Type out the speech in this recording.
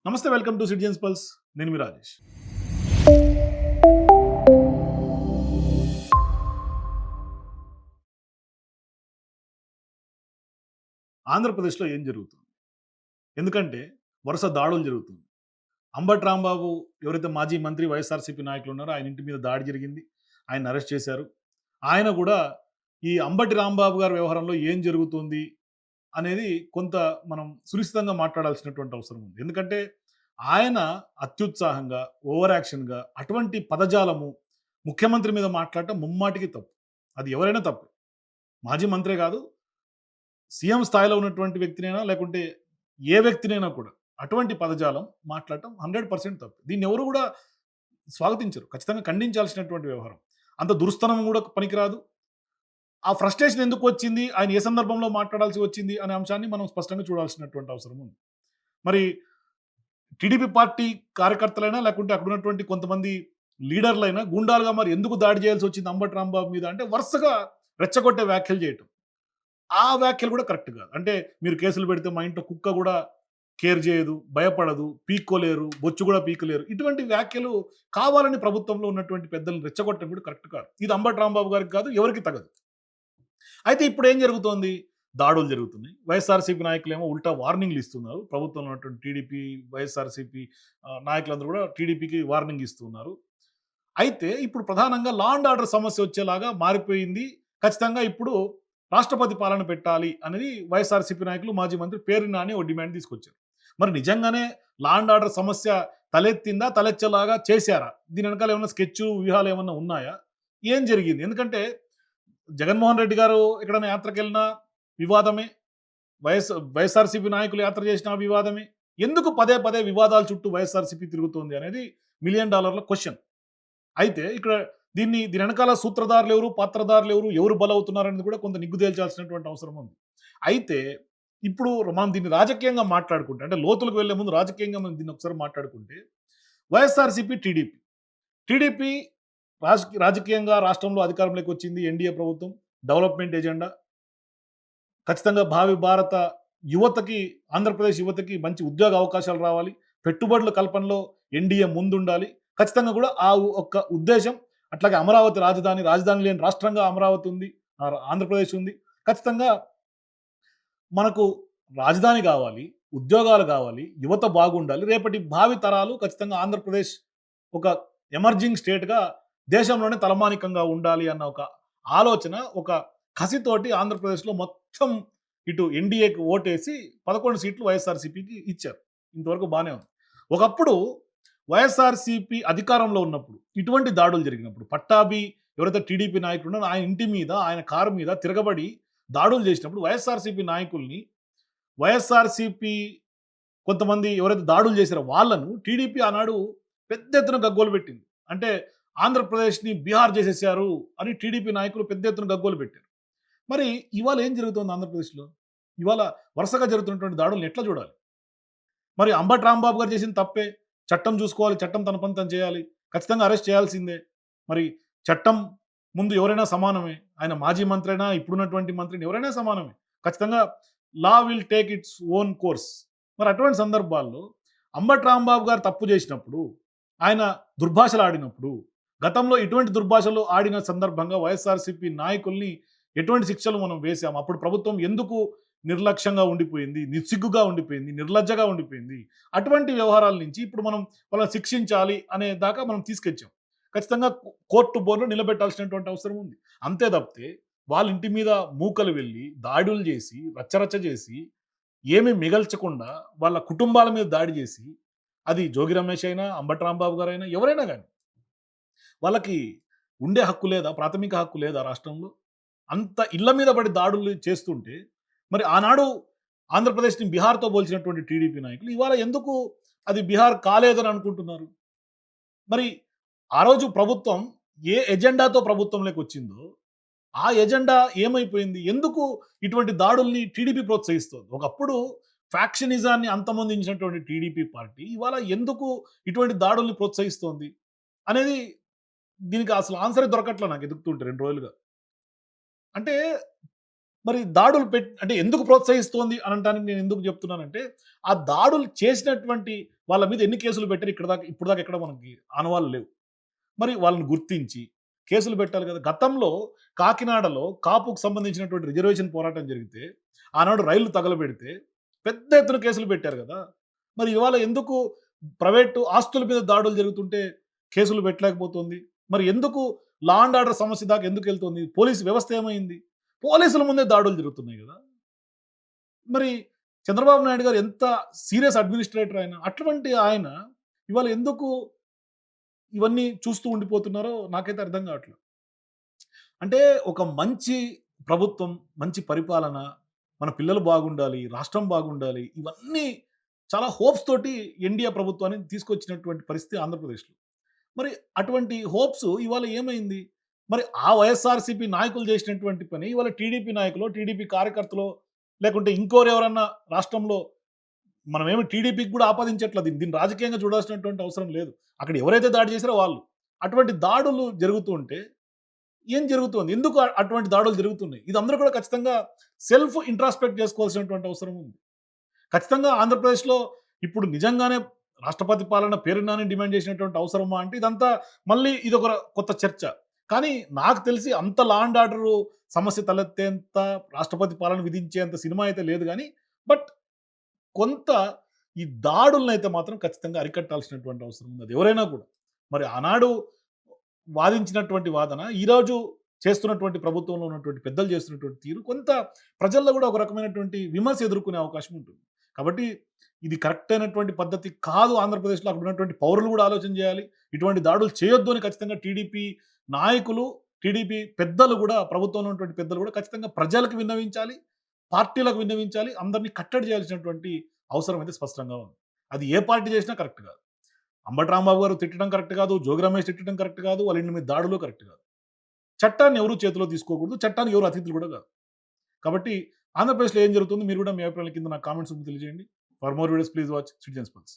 నమస్తే, welcome to citizens pulse. నేను మీ రాజేష్. ఆంధ్రప్రదేశ్లో ఏం జరుగుతుంది? ఎందుకంటే వరుస దాడులు జరుగుతుంది. అంబటి రాంబాబు ఎవరైతే మాజీ మంత్రి వైఎస్ఆర్‌సీపీ నాయకులు ఉన్నారో ఆయన ఇంటి మీద దాడి జరిగింది. ఆయన్ని అరెస్ట్ చేశారు. ఆయన కూడా ఈ అంబటి రాంబాబు గారి వ్యవహారంలో ఏం జరుగుతుంది అనేది కొంత మనం సునిశ్చితంగా మాట్లాడాల్సినటువంటి అవసరం ఉంది. ఎందుకంటే ఆయన అత్యుత్సాహంగా, ఓవర్ యాక్షన్‌గా అటువంటి పదజాలము ముఖ్యమంత్రి మీద మాట్లాడటం ముమ్మాటికి తప్పు. అది ఎవరైనా తప్పే. మాజీ మంత్రే కాదు, సీఎం స్థాయిలో ఉన్నటువంటి వ్యక్తినైనా లేకుంటే ఏ వ్యక్తినైనా కూడా అటువంటి పదజాలం మాట్లాడటం 100% తప్పు. దీన్ని ఎవరు కూడా స్వాగతించరు. ఖచ్చితంగా ఖండించాల్సినటువంటి వ్యవహారం. అంత దురుస్తనం కూడా పనికిరాదు. ఆ ఫ్రస్ట్రేషన్ ఎందుకు వచ్చింది? ఆయన ఏ సందర్భంలో మాట్లాడాల్సి వచ్చింది అనే అంశాన్ని మనం స్పష్టంగా చూడాల్సినటువంటి అవసరం ఉంది. మరి టీడీపీ పార్టీ కార్యకర్తలైనా లేకుంటే అక్కడ ఉన్నటువంటి కొంతమంది లీడర్లైనా గుండాలుగా మరి ఎందుకు దాడి చేయాల్సి వచ్చింది అంబటి రాంబాబు మీద అంటే వరుసగా రెచ్చగొట్టే వ్యాఖ్యలు చేయటం. ఆ వ్యాఖ్యలు కూడా కరెక్ట్ కాదు. అంటే మీరు కేసులు పెడితే మా ఇంట్లో కుక్క కూడా కేర్ చేయదు, భయపడదు, పీక్కోలేరు, బొచ్చు కూడా పీకలేరు. ఇటువంటి వ్యాఖ్యలు కావాలని ప్రభుత్వంలో ఉన్నటువంటి పెద్దలను రెచ్చగొట్టడం కూడా కరెక్ట్ కాదు. ఇది అంబటి రాంబాబు గారికి కాదు, ఎవరికీ తగదు. అయితే ఇప్పుడు ఏం జరుగుతోంది? దాడులు జరుగుతున్నాయి. వైఎస్ఆర్‌సీపీ నాయకులేమో ఉల్టా వార్నింగ్‌లు ఇస్తున్నారు. ప్రభుత్వంలో ఉన్నటువంటి టీడీపీ, వైఎస్ఆర్‌సీపీ నాయకులందరూ కూడా టీడీపీకి వార్నింగ్ ఇస్తున్నారు. అయితే ఇప్పుడు ప్రధానంగా లా అండ్ ఆర్డర్ సమస్య వచ్చేలాగా మారిపోయింది. ఖచ్చితంగా ఇప్పుడు రాష్ట్రపతి పాలన పెట్టాలి అనేది వైఎస్ఆర్‌సీపీ నాయకులు, మాజీ మంత్రి పేర్ని నాని ఓ డిమాండ్ తీసుకొచ్చారు. మరి నిజంగానే లా అండ్ ఆర్డర్ సమస్య తలెత్తిందా? తలెచ్చేలాగా చేశారా? దీని వెనకాల ఏమన్నా స్కెచ్చు, వ్యూహాలు ఏమన్నా ఉన్నాయా? ఏం జరిగింది? ఎందుకంటే జగన్మోహన్ రెడ్డి గారు ఎక్కడైనా యాత్రకెళ్ళినా వివాదమే. వైఎస్ఆర్‌సీపీ నాయకులు యాత్ర చేసినా వివాదమే. ఎందుకు పదే పదే వివాదాల చుట్టూ వైఎస్ఆర్‌సీపీ తిరుగుతోంది అనేది $1,000,000 క్వెషన్. అయితే ఇక్కడ దీని వెనకాల సూత్రధారులెవరు, పాత్రధారులెవరు, ఎవరు బలవుతున్నారనేది కూడా కొంత నిగ్గు తేల్చాల్సినటువంటి అవసరం ఉంది. అయితే ఇప్పుడు మనం దీన్ని రాజకీయంగా మాట్లాడుకుంటే అంటే లోతులకు వెళ్ళే ముందు రాజకీయంగా మనం దీన్ని ఒకసారి మాట్లాడుకుంటే వైఎస్ఆర్‌సీపీ, టీడీపీ. టీడీపీ రాజకీయంగా రాష్ట్రంలో అధికారంలోకి వచ్చింది ఎన్‌డీఏ ప్రభుత్వం. Development agenda. ఖచ్చితంగా భావి భారత యువతకి, ఆంధ్రప్రదేశ్ యువతకి మంచి ఉద్యోగ అవకాశాలు రావాలి. పెట్టుబడుల కల్పనలో ఎన్‌డీఏ ముందుండాలి. ఖచ్చితంగా కూడా ఆ ఒక్క ఉద్దేశ్యం. అట్లాగే అమరావతి రాజధాని, రాజధాని లేని రాష్ట్రంగా అమరావతి ఉంది. ఆంధ్రప్రదేశ్ ఉంది. ఖచ్చితంగా మనకు రాజధాని కావాలి, ఉద్యోగాలు కావాలి, యువత బాగుండాలి. రేపటి భావి తరాలు ఖచ్చితంగా ఆంధ్రప్రదేశ్ ఒక ఎమర్జింగ్ స్టేట్‌గా దేశంలోనే తలమానికంగా ఉండాలి అన్న ఒక ఆలోచన, ఒక కసితోటి ఆంధ్రప్రదేశ్‌లో మొత్తం ఇటు ఎన్‌డీఏకి ఓటేసి 11 సీట్లు వైఎస్ఆర్‌సీపీకి ఇచ్చారు. ఇంతవరకు బానే ఉంది. ఒకప్పుడు వైఎస్ఆర్‌సీపీ అధికారంలో ఉన్నప్పుడు ఇటువంటి దాడులు జరిగినప్పుడు పట్టాభి ఎవరైతే టీడీపీ నాయకుడు ఉన్నారో ఆయన ఇంటి మీద, ఆయన కారు మీద తిరగబడి దాడులు చేసినప్పుడు వైఎస్ఆర్‌సీపీ నాయకుల్ని, వైఎస్ఆర్‌సీపీ కొంతమంది ఎవరైతే దాడులు చేశారో వాళ్ళను టీడీపీ ఆనాడు పెద్ద ఎత్తున గగ్గోలు పెట్టింది. అంటే ఆంధ్రప్రదేశ్‌ని బీహార్ చేసేసారు అని టీడీపీ నాయకులు పెద్ద ఎత్తున గగ్గోలు పెట్టారు. మరి ఇవాళ ఏం జరుగుతోంది ఆంధ్రప్రదేశ్‌లో? ఇవాళ వరుసగా జరుగుతున్నటువంటి దాడులను ఎట్లా చూడాలి? మరి అంబటి రాంబాబు గారు చేసింది తప్పే. చట్టం చూసుకోవాలి. చట్టం తన పని తను చేయాలి. ఖచ్చితంగా అరెస్ట్ చేయాల్సిందే. మరి చట్టం ముందు ఎవరైనా సమానమే. ఆయన మాజీ మంత్రి అయినా, ఇప్పుడున్నటువంటి మంత్రిని ఎవరైనా సమానమే. ఖచ్చితంగా law will take its own course. మరి అటువంటి సందర్భాల్లో అంబటి రాంబాబు గారు తప్పు చేసినప్పుడు, ఆయన దుర్భాషలాడినప్పుడు, గతంలో ఇటువంటి దుర్భాషలు ఆడిన సందర్భంగా వైఎస్ఆర్‌సీపీ నాయకుల్ని ఎటువంటి శిక్షలు మనం వేసాం? అప్పుడు ప్రభుత్వం ఎందుకు నిర్లక్ష్యంగా ఉండిపోయింది, నిస్సిగ్గుగా ఉండిపోయింది, నిర్లజ్జగా ఉండిపోయింది. అటువంటి వ్యవహారాల నుంచి ఇప్పుడు మనం వాళ్ళని శిక్షించాలి అనే దాకా మనం తీసుకొచ్చాం. ఖచ్చితంగా కోర్టు బోన్లో నిలబెట్టాల్సినటువంటి అవసరం ఉంది. అంతే తప్పితే వాళ్ళ ఇంటి మీద మూకలు వెళ్ళి, దాడులు చేసి, రచ్చరచ్చ చేసి, ఏమీ మిగల్చకుండా వాళ్ళ కుటుంబాల మీద దాడి చేసి, అది జోగి రమేష్ అయినా, అంబటి రాంబాబు గారైనా ఎవరైనా గాని, వాళ్ళకి ఉండే హక్కు లేదా? ప్రాథమిక హక్కు లేదా రాష్ట్రంలో? అంత ఇళ్ల మీద పడి దాడులు చేస్తుంటే, మరి ఆనాడు ఆంధ్రప్రదేశ్‌ని బీహార్‌తో పోల్చినటువంటి టీడీపీ నాయకులు ఇవాళ ఎందుకు అది బీహార్ కాలేదని అనుకుంటున్నారు? మరి ఆ రోజు ప్రభుత్వం ఏ ఎజెండాతో ప్రభుత్వంలోకి వచ్చిందో, ఆ ఎజెండా ఏమైపోయింది? ఎందుకు ఇటువంటి దాడుల్ని టీడీపీ ప్రోత్సహిస్తోంది? ఒకప్పుడు ఫ్యాక్షనిజాన్ని అంతమొందించినటువంటి టీడీపీ పార్టీ ఇవాళ ఎందుకు ఇటువంటి దాడుల్ని ప్రోత్సహిస్తోంది? అనేది దీనికి అసలు ఆన్సరే దొరకట్ల నాకు ఎతుకుతుంటే 2 రోజులుగా. అంటే మరి దాడులు అంటే ఎందుకు ప్రోత్సహిస్తోంది అనటానికి నేను ఎందుకు చెప్తున్నానంటే, ఆ దాడులు చేసినటువంటి వాళ్ళ మీద ఎన్ని కేసులు పెట్టారు ఇప్పుడు దాకా ఎక్కడ మనకి ఆనవాళ్ళు లేవు. మరి వాళ్ళని గుర్తించి కేసులు పెట్టాలి కదా! గతంలో కాకినాడలో కాపుకు సంబంధించినటువంటి రిజర్వేషన్ పోరాటం జరిగితే, ఆనాడు రైళ్లు తగలబెడితే పెద్ద ఎత్తున కేసులు పెట్టారు గదా! మరి ఇవాళ ఎందుకు ప్రైవేటు ఆస్తుల మీద దాడులు జరుగుతుంటే కేసులు పెట్టలేకపోతుంది? మరి ఎందుకు లా అండ్ ఆర్డర్ సమస్య దాకా ఎందుకెళ్తుంది? పోలీసు వ్యవస్థ ఏమైంది? పోలీసుల ముందే దాడులు జరుగుతున్నాయి గదా! మరి చంద్రబాబు నాయుడు గారు ఎంత సీరియస్ అడ్మినిస్ట్రేటర్ ఆయన. అటువంటి ఆయన ఇవాళ ఎందుకు ఇవన్నీ చూస్తూ ఉండిపోతున్నారో నాకైతే అర్థం కావట్లేదు. అంటే ఒక మంచి ప్రభుత్వం, మంచి పరిపాలన, మన పిల్లలు బాగుండాలి, రాష్ట్రం బాగుండాలి. ఇవన్నీ చాలా హోప్స్ తోటి ఎన్‌డీఏ ప్రభుత్వాన్ని తీసుకొచ్చినటువంటి పరిస్థితి ఆంధ్రప్రదేశ్‌లో. మరి అటువంటి హోప్స్ ఇవాళ ఏమైంది? మరి ఆ వైఎస్ఆర్‌సీపీ నాయకులు చేసినటువంటి పని ఇవాళ టీడీపీ నాయకులో, టీడీపీ కార్యకర్తలో లేకుంటే ఇంకోరెవరన్నా రాష్ట్రంలో మనమేమి టీడీపీకి కూడా ఆపాదించట్లేదు. దీన్ని రాజకీయంగా చూడాల్సినటువంటి అవసరం లేదు. అక్కడ ఎవరైతే దాడి చేశారో వాళ్ళు. అటువంటి దాడులు జరుగుతూ ఉంటే ఏం జరుగుతోంది? ఎందుకు అటువంటి దాడులు జరుగుతున్నాయి? ఇది అందరూ కూడా ఖచ్చితంగా సెల్ఫ్ ఇంట్రాస్పెక్ట్ చేసుకోవాల్సినటువంటి అవసరం ఉంది. ఖచ్చితంగా ఆంధ్రప్రదేశ్‌లో ఇప్పుడు నిజంగానే రాష్ట్రపతి పాలన పేరునాని డిమాండ్ చేసినటువంటి అవసరమా అంటే ఇదంతా మళ్ళీ ఇదొక కొత్త చర్చ. కానీ నాకు తెలిసి అంత లా అండ్ ఆర్డర్ సమస్య తలెత్తేంత రాష్ట్రపతి పాలన విధించేంత సినిమా అయితే లేదు గానీ, బట్ కొంత ఈ దాడులనైతే మాత్రం ఖచ్చితంగా అరికట్టాల్సినటువంటి అవసరం ఉంది. అది ఎవరైనా కూడా. మరి ఆనాడు వాదించినటువంటి వాదన, ఈరోజు చేస్తున్నటువంటి ప్రభుత్వంలో ఉన్నటువంటి పెద్దలు చేస్తున్నటువంటి తీరు కొంత ప్రజల్లో కూడా ఒక రకమైనటువంటి విమర్శ ఎదుర్కొనే అవకాశం ఉంటుంది. కాబట్టి ఇది కరెక్ట్ అయినటువంటి పద్ధతి కాదు ఆంధ్రప్రదేశ్‌లో. అక్కడ ఉన్నటువంటి పౌరులు కూడా ఆలోచన చేయాలి. ఇటువంటి దాడులు చేయొద్దు అని ఖచ్చితంగా టీడీపీ నాయకులు, టీడీపీ పెద్దలు కూడా ప్రభుత్వంలో ఉన్నటువంటి పెద్దలు కూడా ఖచ్చితంగా ప్రజలకు విన్నవించాలి. పార్టీలకు విన్నవించాలి. అందరిని కట్టడి చేయాల్సినటువంటి అవసరం అయితే స్పష్టంగా ఉంది. అది ఏ పార్టీ చేసినా కరెక్ట్ కాదు. అంబటి రాంబాబు గారు తిట్టడం కరెక్ట్ కాదు. జోగి రమేష్ తిట్టడం కరెక్ట్ కాదు. వాళ్ళ ఇంటి మీద దాడులు కరెక్ట్ కాదు. చట్టాన్ని ఎవరు చేతిలో తీసుకోకూడదు. చట్టానికి ఎవరు అతిథులు కూడా కాదు. కాబట్టి ఆంధ్రప్రదేశ్‌లో ఏం జరుగుతుంది? మీరు కూడా మీ అభిప్రాయాల కింద నాకు కామెంట్స్ రూపంలో తెలియజేయండి. For more videos please watch citizens pulse.